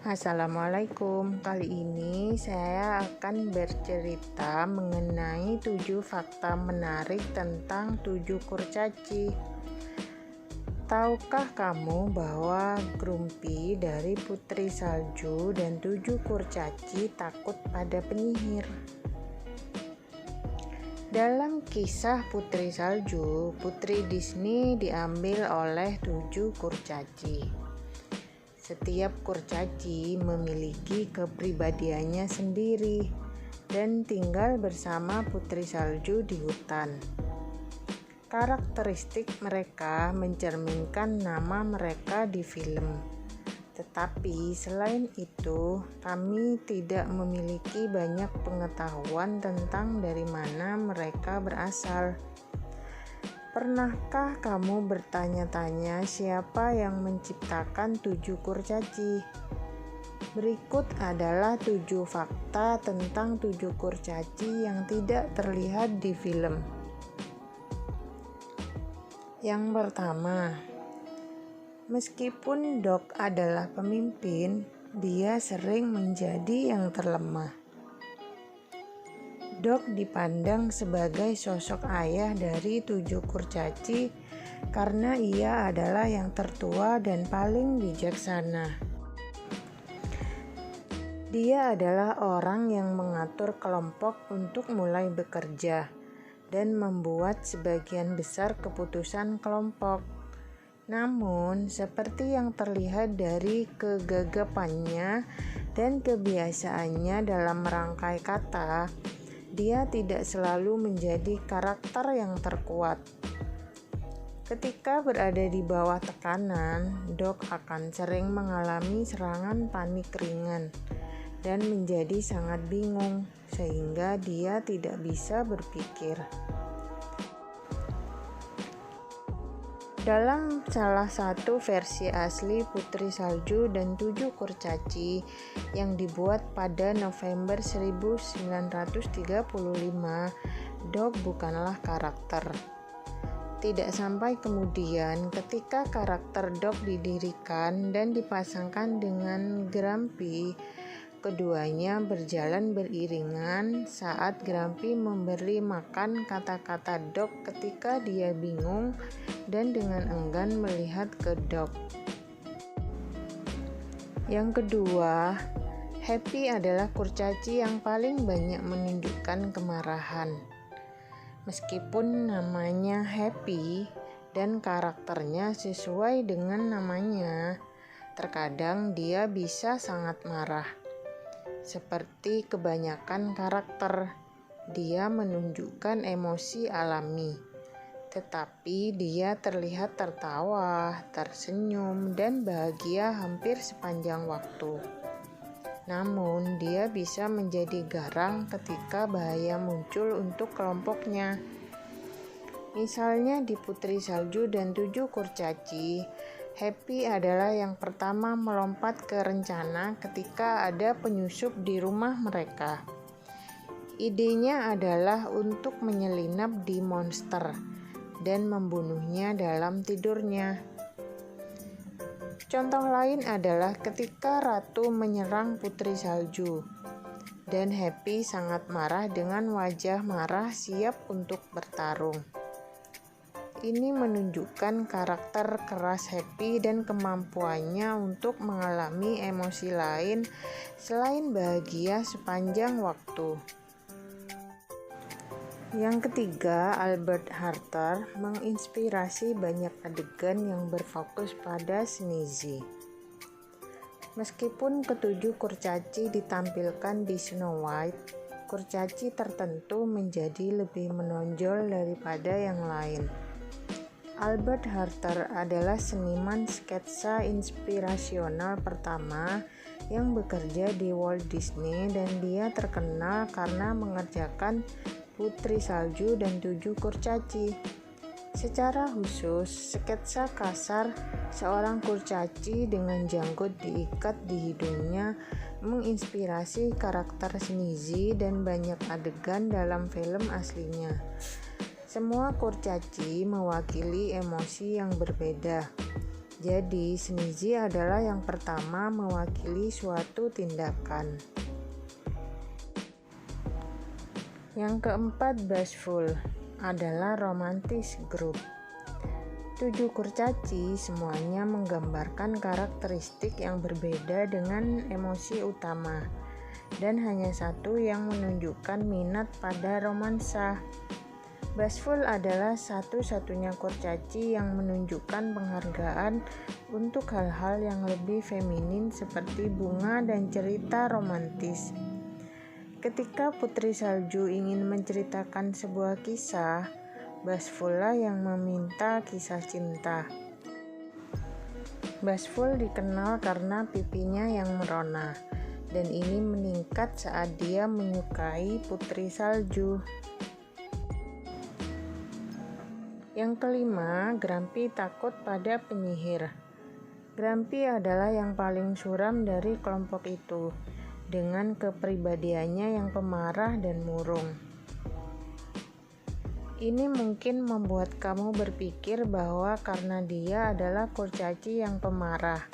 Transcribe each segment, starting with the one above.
Assalamualaikum. Kali ini saya akan bercerita mengenai 7 fakta menarik tentang 7 kurcaci. Tahukah kamu bahwa Grumpy dari Putri Salju dan 7 kurcaci takut pada penyihir? Dalam kisah Putri Salju, Putri Disney diambil oleh 7 kurcaci. Setiap kurcaci memiliki kepribadiannya sendiri dan tinggal bersama Putri Salju di hutan. Karakteristik mereka mencerminkan nama mereka di film. Tetapi selain itu, kami tidak memiliki banyak pengetahuan tentang dari mana mereka berasal. Pernahkah kamu bertanya-tanya siapa yang menciptakan 7 kurcaci? Berikut adalah 7 fakta tentang 7 kurcaci yang tidak terlihat di film. Yang pertama, meskipun Doc adalah pemimpin, dia sering menjadi yang terlemah. Doc dipandang sebagai sosok ayah dari 7 kurcaci karena ia adalah yang tertua dan paling bijaksana. Dia adalah orang yang mengatur kelompok untuk mulai bekerja dan membuat sebagian besar keputusan kelompok. Namun, seperti yang terlihat dari kegagapannya dan kebiasaannya dalam merangkai kata, dia tidak selalu menjadi karakter yang terkuat. Ketika berada di bawah tekanan, Doc akan sering mengalami serangan panik ringan dan menjadi sangat bingung, sehingga dia tidak bisa berpikir. Dalam salah satu versi asli Putri Salju dan 7 kurcaci yang dibuat pada November 1935, Doc bukanlah karakter. Tidak sampai kemudian ketika karakter Doc didirikan dan dipasangkan dengan Grumpy, keduanya berjalan beriringan saat Grumpy memberi makan kata-kata Doc ketika dia bingung dan dengan enggan melihat ke Doc. Yang kedua, Happy adalah kurcaci yang paling banyak menunjukkan kemarahan. Meskipun namanya Happy dan karakternya sesuai dengan namanya, terkadang dia bisa sangat marah. Seperti kebanyakan karakter, dia menunjukkan emosi alami, tetapi dia terlihat tertawa, tersenyum, dan bahagia hampir sepanjang waktu. Namun, dia bisa menjadi garang ketika bahaya muncul untuk kelompoknya. Misalnya di Putri Salju dan 7 kurcaci, Happy adalah yang pertama melompat ke rencana ketika ada penyusup di rumah mereka. Idenya adalah untuk menyelinap di monster dan membunuhnya dalam tidurnya. Contoh lain adalah ketika Ratu menyerang Putri Salju, dan Happy sangat marah dengan wajah marah siap untuk bertarung. Ini menunjukkan karakter keras Happy dan kemampuannya untuk mengalami emosi lain selain bahagia sepanjang waktu. Yang ketiga, Albert Harter menginspirasi banyak adegan yang berfokus pada Sneezy. Meskipun ketujuh kurcaci ditampilkan di Snow White, kurcaci tertentu menjadi lebih menonjol daripada yang lain. Albert Harter adalah seniman sketsa inspirasional pertama yang bekerja di Walt Disney dan dia terkenal karena mengerjakan Putri Salju dan 7 kurcaci. Secara khusus, sketsa kasar seorang kurcaci dengan janggut diikat di hidungnya menginspirasi karakter Sneezy dan banyak adegan dalam film aslinya. Semua kurcaci mewakili emosi yang berbeda. Jadi, sneezy adalah yang pertama mewakili suatu tindakan. Yang keempat, bashful adalah romantis group. 7 kurcaci semuanya menggambarkan karakteristik yang berbeda dengan emosi utama, dan hanya satu yang menunjukkan minat pada romansa. Bashful adalah satu-satunya kurcaci yang menunjukkan penghargaan untuk hal-hal yang lebih feminin seperti bunga dan cerita romantis. Ketika Putri Salju ingin menceritakan sebuah kisah, bashful lah yang meminta kisah cinta. Bashful dikenal karena pipinya yang merona, dan ini meningkat saat dia menyukai Putri Salju. Yang kelima, Grumpy takut pada penyihir. Grumpy adalah yang paling suram dari kelompok itu, dengan kepribadiannya yang pemarah dan murung. Ini mungkin membuat kamu berpikir bahwa karena dia adalah kurcaci yang pemarah,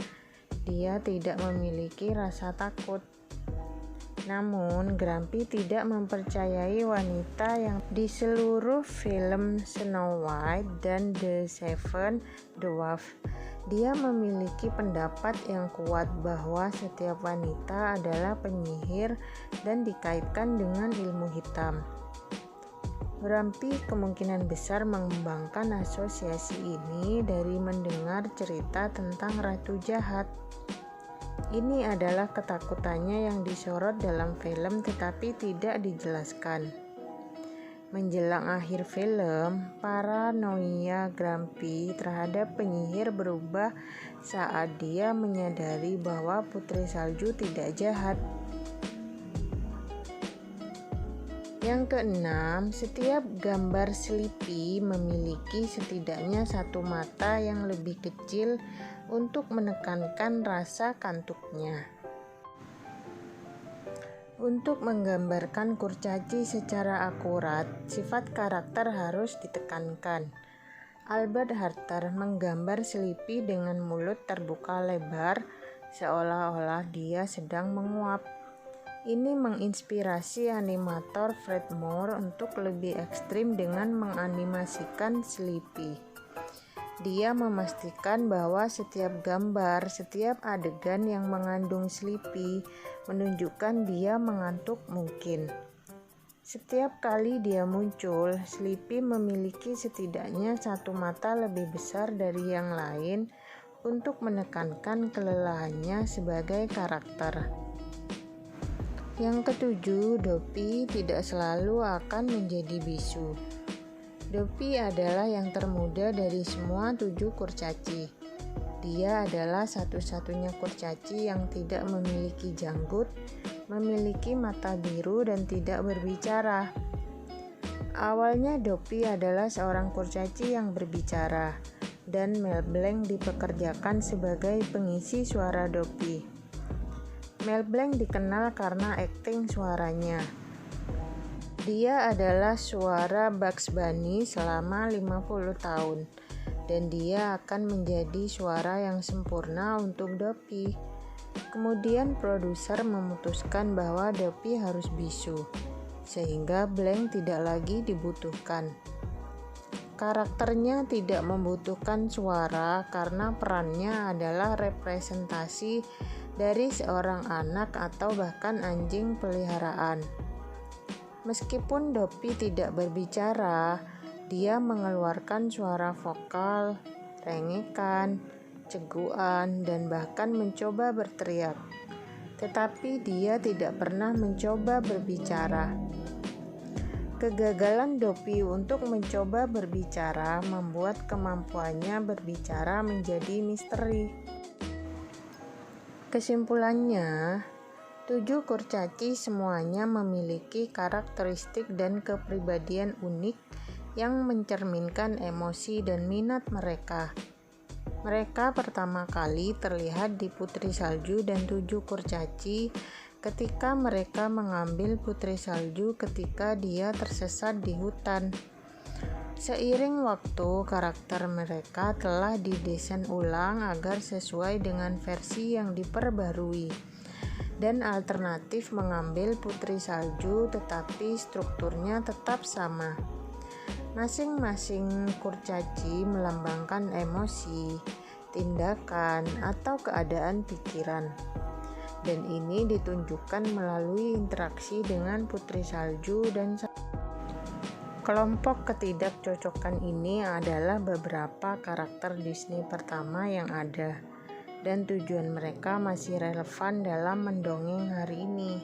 dia tidak memiliki rasa takut. Namun, Grumpy tidak mempercayai wanita yang di seluruh film Snow White dan The Seven Dwarfs. Dia memiliki pendapat yang kuat bahwa setiap wanita adalah penyihir dan dikaitkan dengan ilmu hitam. Grumpy kemungkinan besar mengembangkan asosiasi ini dari mendengar cerita tentang Ratu Jahat. Ini adalah ketakutannya yang disorot dalam film tetapi tidak dijelaskan. Menjelang akhir film, paranoia Grumpy terhadap penyihir berubah saat dia menyadari bahwa Putri Salju tidak jahat. Yang keenam, setiap gambar Sleepy memiliki setidaknya satu mata yang lebih kecil untuk menekankan rasa kantuknya. Untuk menggambarkan kurcaci secara akurat, sifat karakter harus ditekankan. Albert Harter menggambar Sleepy dengan mulut terbuka lebar, seolah-olah dia sedang menguap. Ini menginspirasi animator Fred Moore untuk lebih ekstrim dengan menganimasikan Sleepy. Dia memastikan bahwa setiap gambar, setiap adegan yang mengandung Sleepy menunjukkan dia mengantuk mungkin. Setiap kali dia muncul, Sleepy memiliki setidaknya satu mata lebih besar dari yang lain untuk menekankan kelelahannya sebagai karakter. Yang ketujuh, Dopey tidak selalu akan menjadi bisu. Dopey adalah yang termuda dari semua 7 kurcaci. Dia adalah satu-satunya kurcaci yang tidak memiliki janggut, memiliki mata biru, dan tidak berbicara. Awalnya Dopey adalah seorang kurcaci yang berbicara, dan Mel Blanc dipekerjakan sebagai pengisi suara Dopey. Mel Blanc dikenal karena akting suaranya. Dia adalah suara Bugs Bunny selama 50 tahun, dan dia akan menjadi suara yang sempurna untuk Dopey. Kemudian produser memutuskan bahwa Dopey harus bisu, sehingga Blanc tidak lagi dibutuhkan. Karakternya tidak membutuhkan suara karena perannya adalah representasi dari seorang anak atau bahkan anjing peliharaan. Meskipun Dopey tidak berbicara, dia mengeluarkan suara vokal, rengekan, ceguan, dan bahkan mencoba berteriak. Tetapi dia tidak pernah mencoba berbicara. Kegagalan Dopey untuk mencoba berbicara membuat kemampuannya berbicara menjadi misteri. Kesimpulannya, 7 kurcaci semuanya memiliki karakteristik dan kepribadian unik yang mencerminkan emosi dan minat mereka. Mereka pertama kali terlihat di Putri Salju dan 7 kurcaci ketika mereka mengambil Putri Salju ketika dia tersesat di hutan. Seiring waktu, karakter mereka telah didesain ulang agar sesuai dengan versi yang diperbarui, dan alternatif mengambil putri salju tetapi strukturnya tetap sama. Masing-masing kurcaci melambangkan emosi, tindakan, atau keadaan pikiran, dan ini ditunjukkan melalui interaksi dengan putri salju dan kelompok ketidakcocokan ini adalah beberapa karakter Disney pertama yang ada, dan tujuan mereka masih relevan dalam mendongeng hari ini.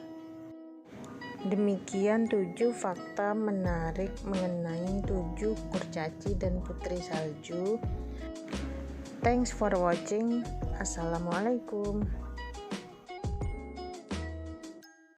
Demikian 7 fakta menarik mengenai 7 kurcaci dan putri salju. Thanks for watching. Assalamualaikum.